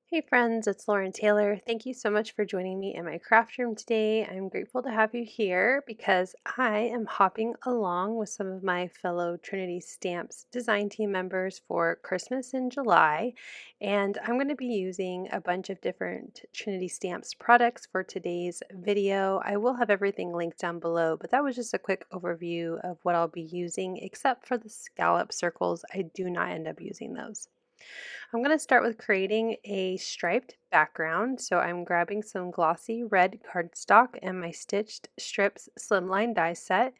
Hey friends, it's Lauren Taylor. Thank you so much for joining me in my craft room today. I'm grateful to have you here because I am hopping along with some of my fellow Trinity Stamps design team members for Christmas in July. And I'm going to be using a bunch of different Trinity Stamps products for today's video. I will have everything linked down below, but that was just a quick overview of what I'll be using, except for the scallop circles. I do not end up using those. I'm going to start with creating a striped background. So I'm grabbing some glossy red cardstock and my Stitched Strips slimline die set.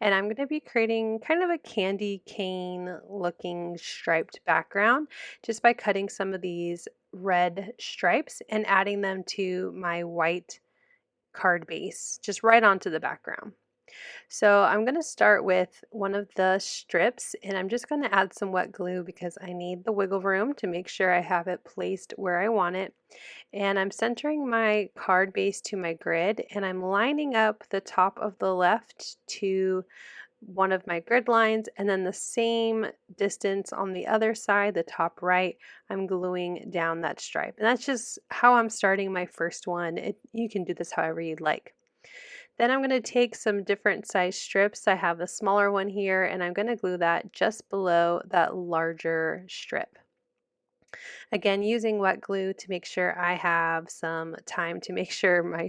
And I'm going to be creating kind of a candy cane looking striped background just by cutting some of these red stripes and adding them to my white card base, just right onto the background. So I'm going to start with one of the strips and I'm just going to add some wet glue because I need the wiggle room to make sure I have it placed where I want it. And I'm centering my card base to my grid and I'm lining up the top of the left to one of my grid lines, and then the same distance on the other side, the top right, I'm gluing down that stripe. And that's just how I'm starting my first one. You can do this however you'd like. Then I'm going to take some different size strips. I have a smaller one here and I'm going to glue that just below that larger strip. Again, using wet glue to make sure I have some time to make sure my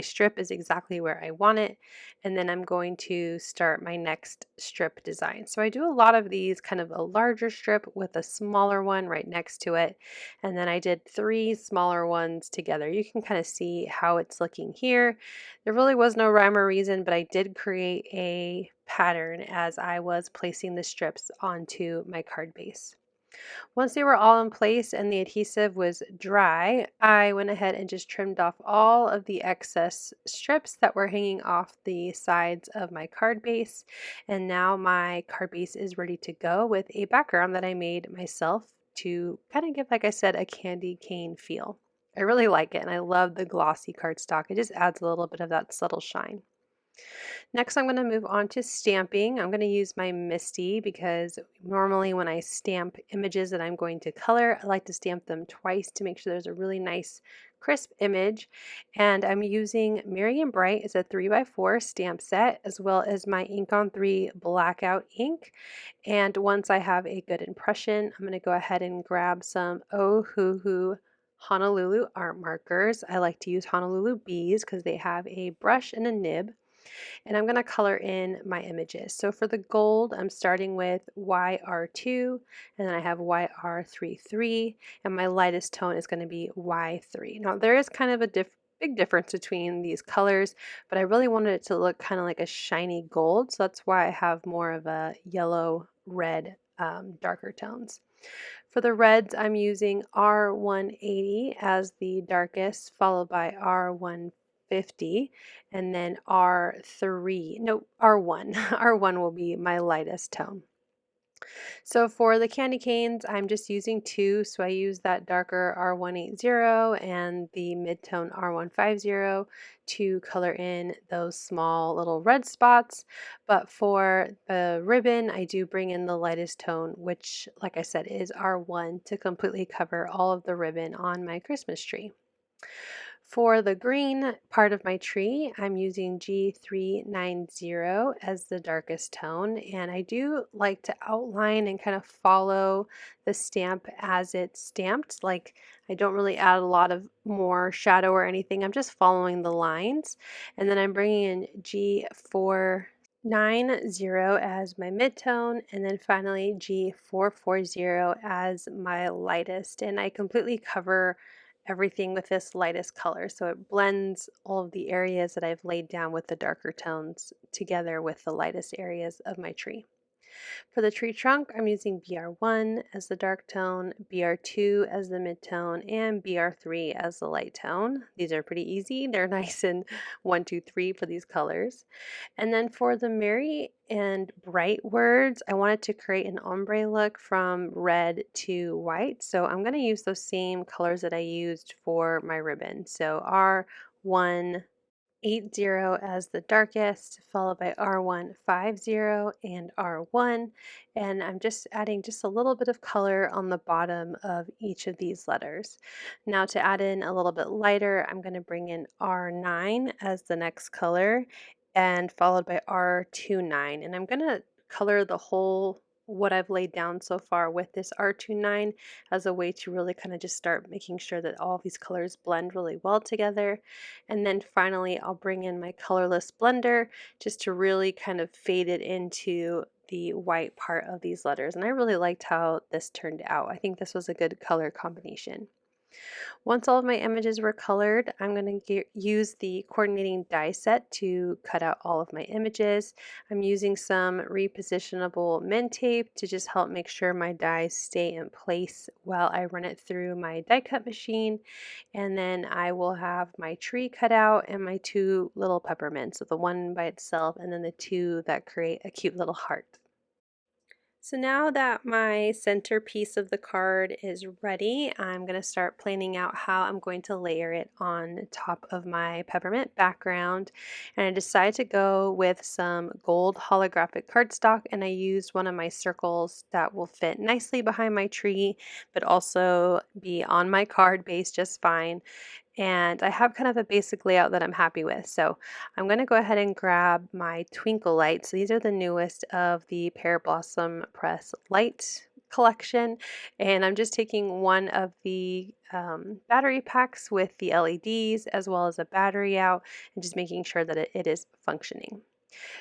strip is exactly where I want it. And then I'm going to start my next strip design. So I do a lot of these, kind of a larger strip with a smaller one right next to it. And then I did 3 smaller ones together. You can kind of see how it's looking here. There really was no rhyme or reason, but I did create a pattern as I was placing the strips onto my card base. Once they were all in place and the adhesive was dry, I went ahead and just trimmed off all of the excess strips that were hanging off the sides of my card base. And now my card base is ready to go with a background that I made myself to kind of give, like I said, a candy cane feel. I really like it and I love the glossy cardstock. It just adds a little bit of that subtle shine. Next, I'm going to move on to stamping. I'm going to use my Misty because normally when I stamp images that I'm going to color, I like to stamp them twice to make sure there's a really nice crisp image. And I'm using Merry and Bright as a 3x4 stamp set, as well as my Ink on 3 blackout ink. And once I have a good impression, I'm going to go ahead and grab some Oh Hoo Hoo Honolulu art markers. I like to use Honolulu bees because they have a brush and a nib, and I'm going to color in my images. So for the gold, I'm starting with YR2, and then I have YR33, and my lightest tone is going to be Y3. Now there is kind of a big difference between these colors, but I really wanted it to look kind of like a shiny gold, so that's why I have more of a yellow red darker tones. For the reds, I'm using R180 as the darkest, followed by R150, and then R3, no, R1. R1 will be my lightest tone. So for the candy canes, I'm just using 2. So I use that darker R180 and the mid-tone R150 to color in those small little red spots. But for the ribbon, I do bring in the lightest tone, which, like I said, is R1 to completely cover all of the ribbon on my Christmas tree. For the green part of my tree, I'm using G390 as the darkest tone, and I do like to outline and kind of follow the stamp as it's stamped. Like, I don't really add a lot of more shadow or anything. I'm just following the lines. And then I'm bringing in G490 as my midtone, and then finally G440 as my lightest. And I completely cover everything with this lightest color, so it blends all of the areas that I've laid down with the darker tones together with the lightest areas of my tree. For the tree trunk, I'm using BR1 as the dark tone, BR2 as the mid-tone, and BR3 as the light tone. These are pretty easy. They're nice and 1, 2, 3 for these colors. And then for the merry and bright words, I wanted to create an ombre look from red to white. So I'm going to use those same colors that I used for my ribbon. So R1, 80 as the darkest, followed by R150 and R1. And I'm just adding just a little bit of color on the bottom of each of these letters. Now to add in a little bit lighter, I'm going to bring in R9 as the next color and followed by R29. And I'm going to color the whole what I've laid down so far with this R29 as a way to really kind of just start making sure that all these colors blend really well together. And then finally, I'll bring in my colorless blender just to really kind of fade it into the white part of these letters. And I really liked how this turned out. I think this was a good color combination. Once all of my images were colored, I'm going to use the coordinating die set to cut out all of my images. I'm using some repositionable mint tape to just help make sure my dies stay in place while I run it through my die cut machine. And then I will have my tree cut out and my two little peppermints, so the one by itself and then the two that create a cute little heart. So now that my centerpiece of the card is ready, I'm going to start planning out how I'm going to layer it on top of my peppermint background. And I decided to go with some gold holographic cardstock, and I used one of my circles that will fit nicely behind my tree, but also be on my card base just fine. And I have kind of a basic layout that I'm happy with. So I'm going to go ahead and grab my Twinkle Lights. These are the newest of the Pear Blossom Press light collection. And I'm just taking one of the battery packs with the LEDs as well as a battery out and just making sure that it is functioning.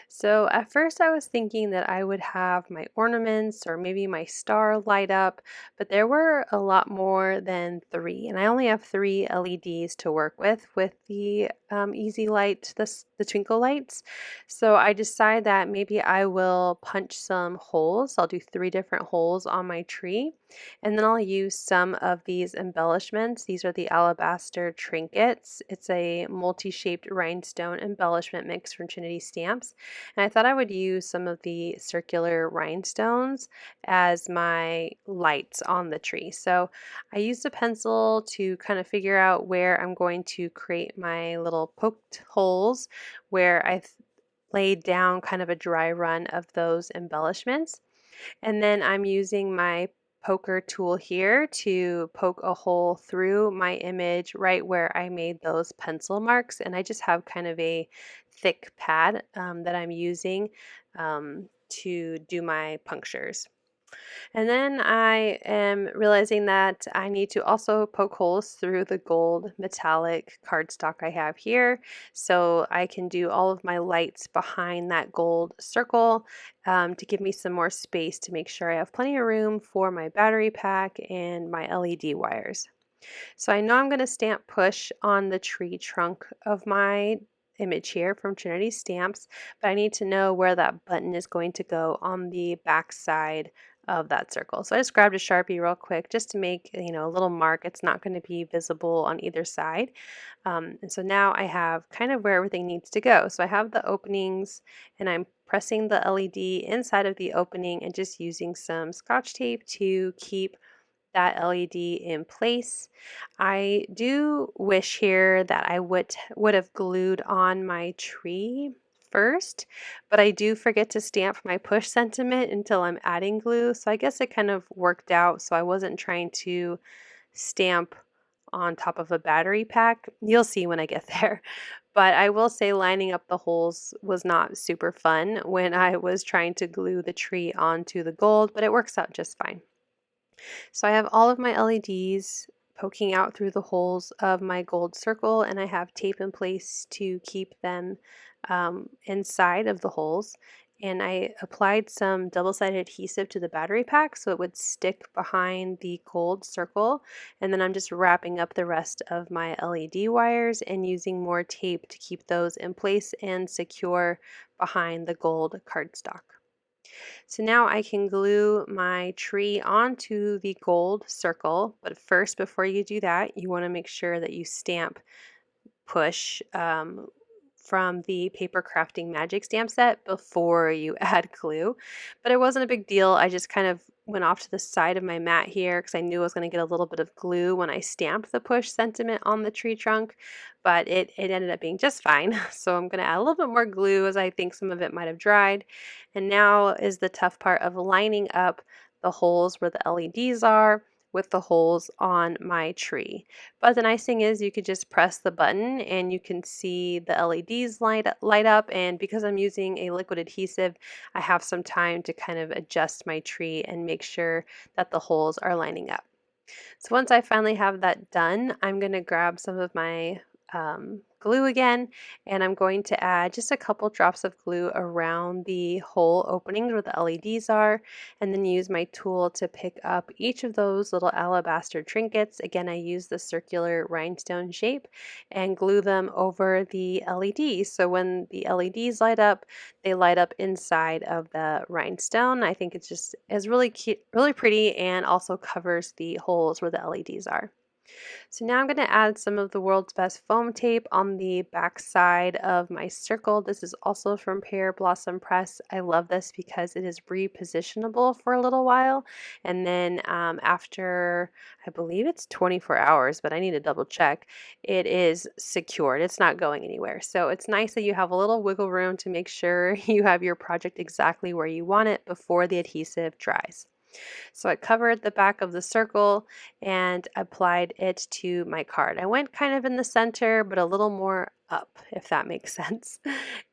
So at first I was thinking that I would have my ornaments or maybe my star light up, but there were a lot more than three, and I only have three LEDs to work with the Easy Light, the Twinkle Lights. So I decided that maybe I will punch some holes. I'll do three different holes on my tree, and then I'll use some of these embellishments. These are the alabaster trinkets. It's a multi-shaped rhinestone embellishment mix from Trinity Stamps. And I thought I would use some of the circular rhinestones as my lights on the tree. So I used a pencil to kind of figure out where I'm going to create my little poked holes where I've laid down kind of a dry run of those embellishments. And then I'm using my poker tool here to poke a hole through my image right where I made those pencil marks. And I just have kind of a thick pad that I'm using to do my punctures. And then I am realizing that I need to also poke holes through the gold metallic cardstock I have here, so I can do all of my lights behind that gold circle to give me some more space to make sure I have plenty of room for my battery pack and my LED wires. So I know I'm going to stamp push on the tree trunk of my image here from Trinity Stamps, but I need to know where that button is going to go on the back side of that circle. So I just grabbed a Sharpie real quick just to make, a little mark. It's not going to be visible on either side. And so now I have kind of where everything needs to go. So I have the openings and I'm pressing the LED inside of the opening and just using some Scotch tape to keep that LED in place. I do wish here that I would have glued on my tree first, but I do forget to stamp my push sentiment until I'm adding glue. So I guess it kind of worked out. So I wasn't trying to stamp on top of a battery pack. You'll see when I get there. But I will say lining up the holes was not super fun when I was trying to glue the tree onto the gold, but it works out just fine. So I have all of my LEDs poking out through the holes of my gold circle, and I have tape in place to keep them inside of the holes. And I applied some double-sided adhesive to the battery pack so it would stick behind the gold circle. And then I'm just wrapping up the rest of my LED wires and using more tape to keep those in place and secure behind the gold cardstock. So now I can glue my tree onto the gold circle, but first, before you do that, you want to make sure that you stamp push from the Paper Crafting Magic stamp set before you add glue. But it wasn't a big deal. I just kind of went off to the side of my mat here because I knew I was going to get a little bit of glue when I stamped the push sentiment on the tree trunk, but it ended up being just fine. So I'm going to add a little bit more glue as I think some of it might have dried. And now is the tough part of lining up the holes where the LEDs are with the holes on my tree. But the nice thing is you could just press the button and you can see the LEDs light up, and because I'm using a liquid adhesive, I have some time to kind of adjust my tree and make sure that the holes are lining up. So once I finally have that done, I'm going to grab some of my glue again, and I'm going to add just a couple drops of glue around the hole openings where the LEDs are, and then use my tool to pick up each of those little alabaster trinkets. Again, I use the circular rhinestone shape and glue them over the LEDs. So when the LEDs light up, they light up inside of the rhinestone. I think it's just is really cute, really pretty, and also covers the holes where the LEDs are. So now I'm going to add some of the world's best foam tape on the back side of my circle. This is also from Pear Blossom Press. I love this because it is repositionable for a little while, and then after, I believe it's 24 hours, but I need to double check, it is secured. It's not going anywhere. So it's nice that you have a little wiggle room to make sure you have your project exactly where you want it before the adhesive dries. So I covered the back of the circle and applied it to my card. I went kind of in the center, but a little more up, if that makes sense.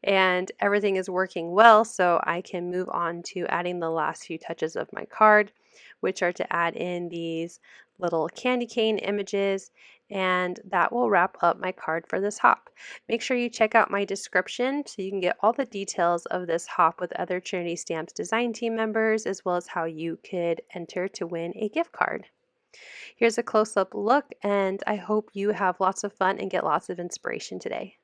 And everything is working well, so I can move on to adding the last few touches of my card, which are to add in these little candy cane images, and that will wrap up my card for this hop. Make sure you check out my description so you can get all the details of this hop with other Trinity Stamps design team members, as well as how you could enter to win a gift card. Here's a close-up look, and I hope you have lots of fun and get lots of inspiration today.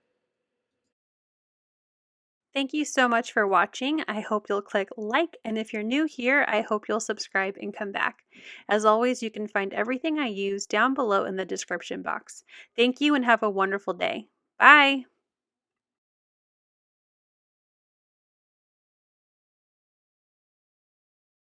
Thank you so much for watching. I hope you'll click like, and if you're new here, I hope you'll subscribe and come back. As always, you can find everything I use down below in the description box. Thank you and have a wonderful day. Bye!